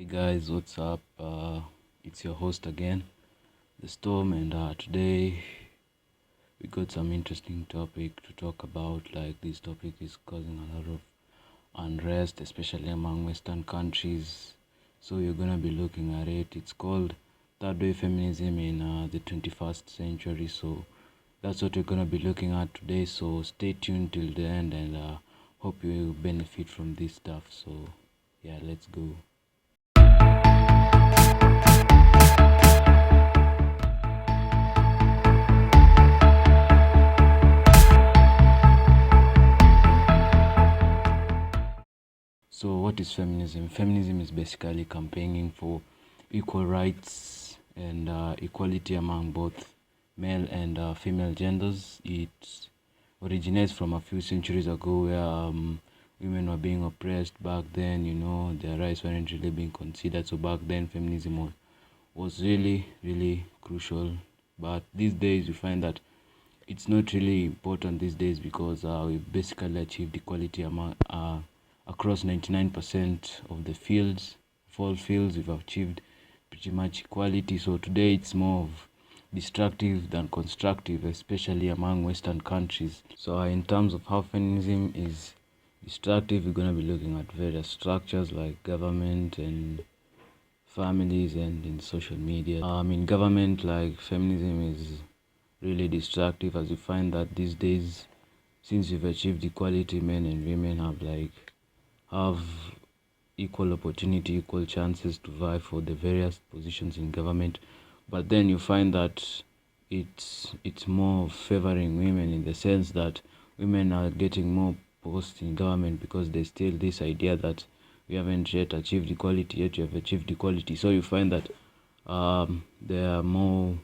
Hey guys, what's up? It's your host again, the Storm, and today we got some interesting topic to talk about. Like this topic is causing a lot of unrest, especially among Western countries. So you're gonna be looking at it. It's called third wave feminism in the 21st century. So that's what we're gonna be looking at today. So stay tuned till the end, and hope you benefit from this stuff. So yeah, let's go. So, what is feminism? Feminism is basically campaigning for equal rights and equality among both male and female genders. It originates from a few centuries ago where women were being oppressed back then, their rights weren't really being considered. So, back then, feminism was really, really crucial. But these days, we find that it's not really important these days because we've basically achieved equality among across 99% of the fields. Of all fields, we've achieved pretty much equality. So today it's more of destructive than constructive, especially among Western countries. So in terms of how feminism is destructive, we're going to be looking at various structures like government and families and in social media. In government, like feminism is really destructive, as you find that these days, since we've achieved equality, men and women have equal opportunity, equal chances to vie for the various positions in government. But then you find that it's more favoring women in the sense that women are getting more posts in government because there's still this idea that we haven't yet achieved equality, yet you have achieved equality. So you find that there are more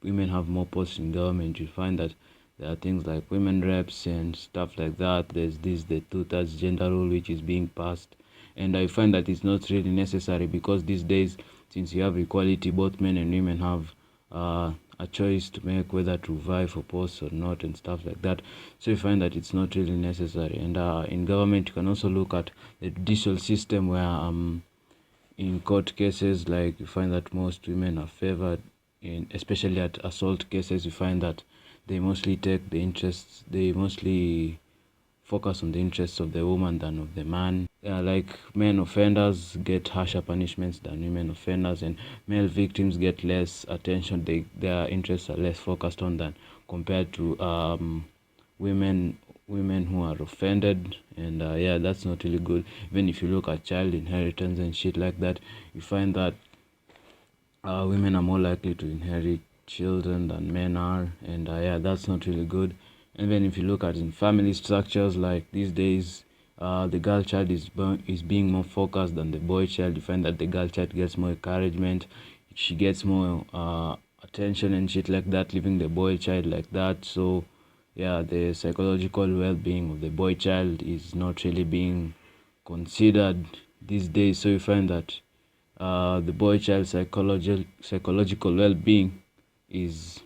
women have more posts in government. You find that there are things like women reps and stuff like that. There's the two-thirds gender rule which is being passed, and I find that it's not really necessary because these days, since you have equality, both men and women have a choice to make whether to vie for posts or not and stuff like that. So you find that it's not really necessary. And in government, you can also look at the judicial system where in court cases, like you find that most women are favored in, especially at assault cases. You find that they mostly focus on the interests of the woman than of the man. Like men offenders get harsher punishments than women offenders, and male victims get less attention. Their interests are less focused on than compared to women who are offended. And yeah, that's not really good. Even if you look at child inheritance and shit like that, you find that women are more likely to inherit children than men are, and yeah, that's not really good. And then if you look at in family structures, like these days, the girl child is being more focused than the boy child. You find that the girl child gets more encouragement, she gets more attention and shit like that, leaving the boy child like that. So yeah, the psychological well-being of the boy child is not really being considered these days. So you find that the boy child psychological well-being is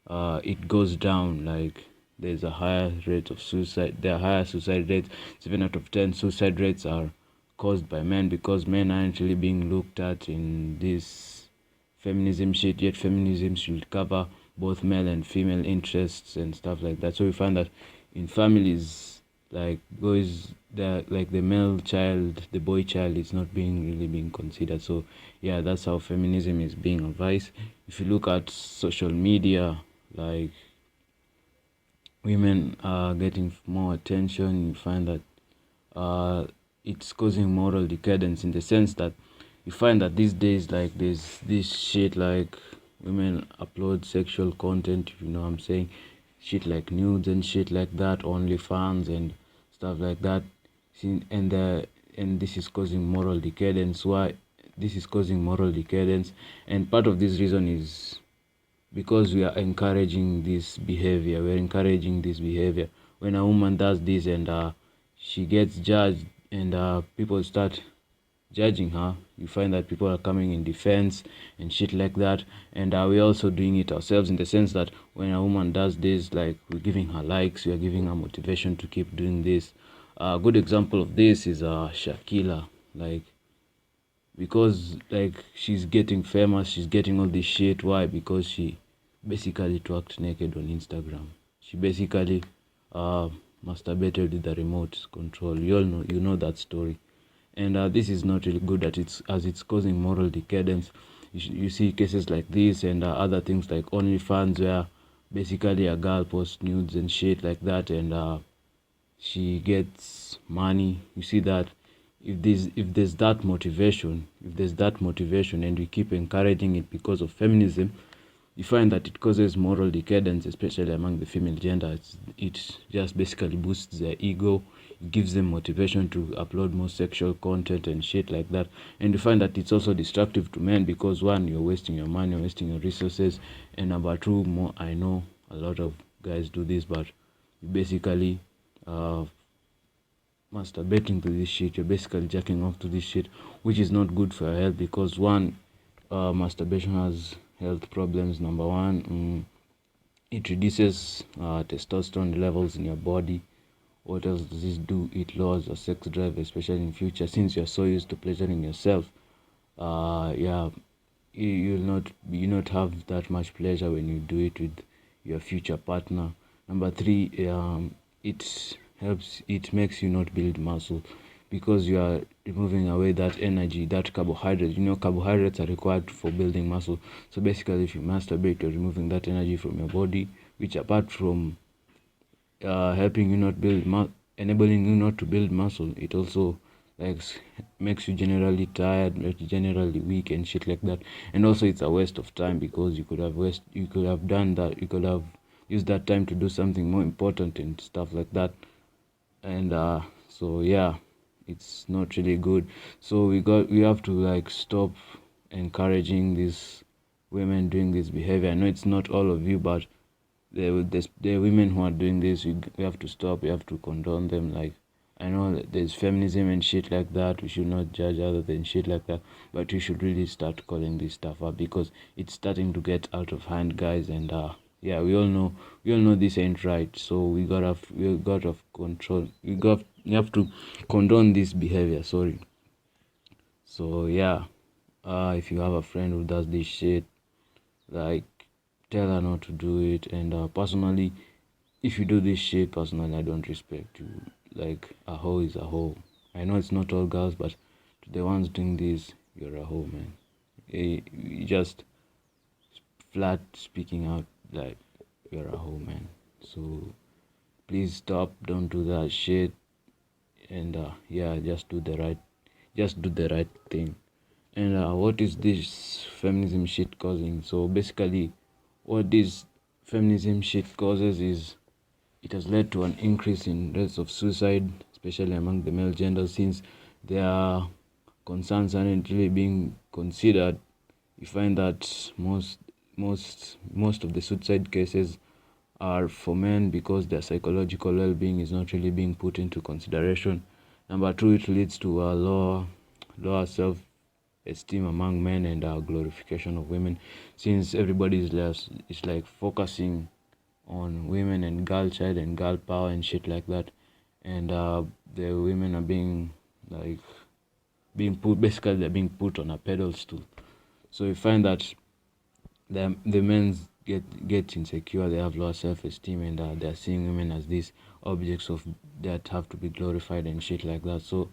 it goes down. Like there's a higher rate of suicide. There are higher suicide rates. 7 out of 10 suicide rates are caused by men because men aren't really being looked at in this feminism shit. Yet feminism should cover both male and female interests and stuff like that. So we find that in families, like the male child, the boy child is not being considered. So yeah, that's how feminism is being advised. If you look at social media, like women are getting more attention, you find that it's causing moral decadence in the sense that you find that these days, like there's this shit like women upload sexual content, if you know what I'm saying, shit like nudes and shit like that, OnlyFans and stuff like that. And this is causing moral decadence. Why this is causing moral decadence? And part of this reason is because we are encouraging this behavior. We're encouraging this behavior. When a woman does this and she gets judged and people start judging her, you find that people are coming in defense and shit like that. And we're also doing it ourselves in the sense that when a woman does this, like we're giving her likes, we are giving her motivation to keep doing this. A good example of this is Shakila. Like because like she's getting famous, she's getting all this shit. Why? Because she basically twerked naked on Instagram. She basically uh masturbated with the remote control. You know that story. And this is not really good, as it's causing moral decadence. You see cases like this, and other things like OnlyFans, where basically a girl posts nudes and shit like that, and she gets money. You see that if there's that motivation, and we keep encouraging it because of feminism, you find that it causes moral decadence, especially among the female gender. It just basically boosts their ego. It gives them motivation to upload more sexual content and shit like that. And you find that it's also destructive to men because, one, you're wasting your money, you're wasting your resources, and number two, more, I know a lot of guys do this, but you basically uh, masturbating to this shit. You're basically jacking off to this shit, which is not good for your health because, one, masturbation has health problems. Number one, it reduces testosterone levels in your body. What else does this do? It lowers your sex drive, especially in future, since you're so used to pleasuring yourself. Yeah, you'll not have that much pleasure when you do it with your future partner. Number three, it makes you not build muscle because you are removing away that energy, that carbohydrate. Carbohydrates are required for building muscle. So basically, if you masturbate, you're removing that energy from your body, which, apart from helping you not enabling you not to build muscle, it also like makes you generally tired, makes you generally weak and shit like that. And also, it's a waste of time because you could have done that, you could have used that time to do something more important and stuff like that. And so yeah, it's not really good. So we have to like stop encouraging these women doing this behavior. I know it's not all of you, but the women who are doing this, we have to stop. We have to condone them. Like, I know that there's feminism and shit like that. We should not judge other than shit like that, but we should really start calling this stuff up because it's starting to get out of hand, guys. And yeah, we all know this ain't right. So we gotta control. We have to condone this behavior. Sorry. So yeah, if you have a friend who does this shit, like, tell her not to do it. And personally, if you do this shit, personally, I don't respect you. Like, a hoe is a hoe. I know it's not all girls, but to the ones doing this, you're a hoe, man. You just flat speaking out, like, you're a hoe, man. So please stop. Don't do that shit. And yeah, just do the right thing. And what is this feminism shit causing? So basically, what this feminism shit causes is it has led to an increase in rates of suicide, especially among the male gender, since their concerns aren't really being considered. You find that most of the suicide cases are for men because their psychological well-being is not really being put into consideration. Number two, it leads to a lower self-esteem among men and glorification of women, since everybody is like focusing on women and girl child and girl power and shit like that, and the women are being like they're being put on a pedestal. So you find that the men get insecure, they have low self-esteem, and they're seeing women as these objects of that have to be glorified and shit like that. So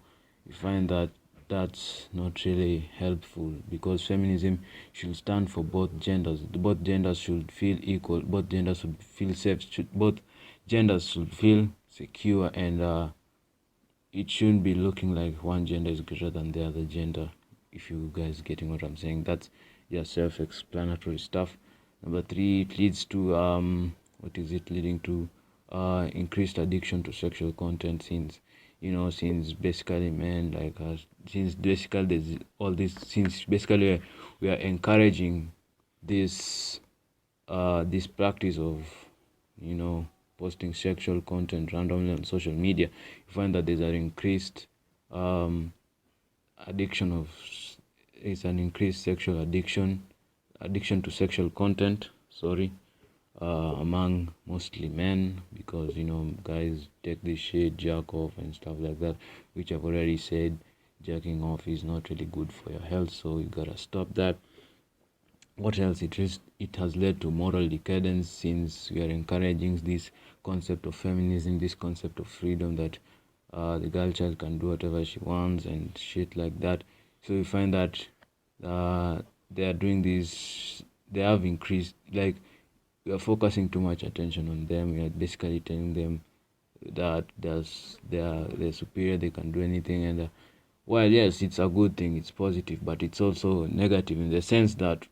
you find that that's not really helpful because feminism should stand for both genders. Both genders should feel equal, both genders should feel safe, both genders should feel secure, and it shouldn't be looking like one gender is greater than the other gender. If you guys getting what I'm saying, that's just self-explanatory stuff. Number three, it leads to what is it leading to? Increased addiction to sexual content, since basically men like us, since basically there's all this, since basically we are encouraging this this practice of posting sexual content randomly on social media. You find that there's an increased um, addiction of it's an increased sexual addiction to sexual content, sorry, among mostly men, because guys take this shit, jack off and stuff like that, which I've already said. jacking off is not really good for your health, so you gotta stop that. What else? It has led to moral decadence, since we are encouraging this concept of feminism, this concept of freedom, that the girl child can do whatever she wants and shit like that. So we find that they are doing this. They have increased, like, we are focusing too much attention on them. We are basically telling them that they're superior, they can do anything, and well, yes, it's a good thing, it's positive, but it's also negative in the sense that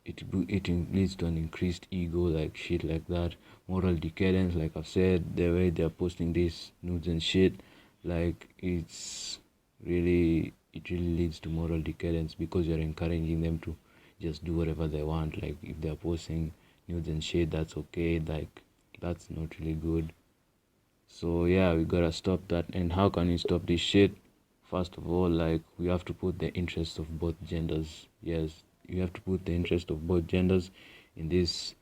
it leads to an increased ego, like shit like that, moral decadence, like I've said, the way they're posting these nudes and shit, like it really leads to moral decadence, because you're encouraging them to just do whatever they want. Like if they're posting nudes and shit, that's okay, like that's not really good. So yeah, we gotta stop that. And how can we stop this shit? First of all, like, we have to put the interests of both genders. Yes, you have to put the interest of both genders in this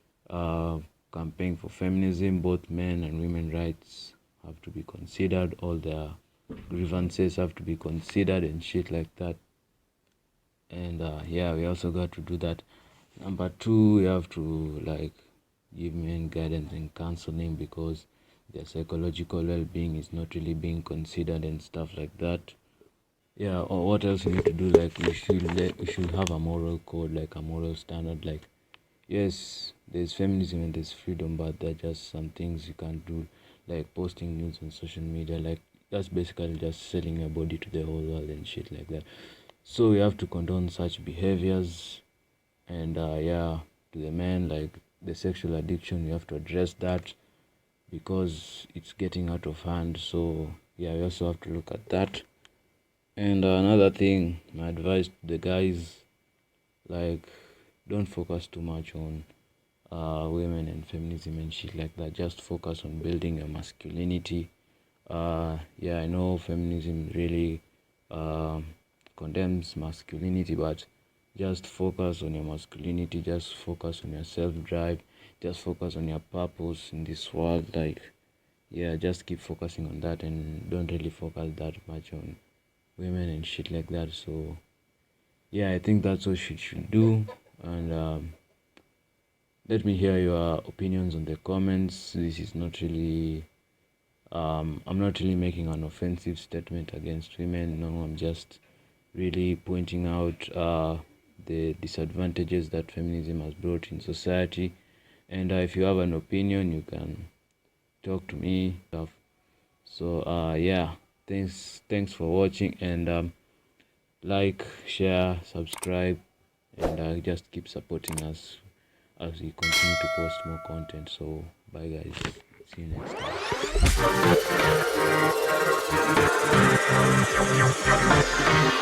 campaign for feminism. Both men and women rights have to be considered. All their grievances have to be considered and shit like that. And yeah, we also got to do that. Number two, we have to, like, give men guidance and counseling, because their psychological well-being is not really being considered and stuff like that. Yeah, or what else we need to do? Like, we should have a moral code, like a moral standard. Like, yes, there's feminism and there's freedom, but there are just some things you can't do, like posting news on social media. Like, that's basically just selling your body to the whole world and shit like that. So we have to condone such behaviors. And yeah, to the men, like the sexual addiction, we have to address that, because it's getting out of hand. So yeah, we also have to look at that. And another thing, my advice to the guys, like, don't focus too much on women and feminism and shit like that. Just focus on building your masculinity. Yeah, I know feminism really condemns masculinity, but just focus on your masculinity. Just focus on your self-drive. Just focus on your purpose in this world. Like, yeah, just keep focusing on that, and don't really focus that much on women and shit like that. So yeah, I think that's what you should do. And let me hear your opinions on the comments. This is not really I'm not really making an offensive statement against women. No, I'm just really pointing out the disadvantages that feminism has brought in society. And if you have an opinion, you can talk to me. So yeah, thanks for watching, and like, share, subscribe, and just keep supporting us as we continue to post more content. So bye guys, see you next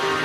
time.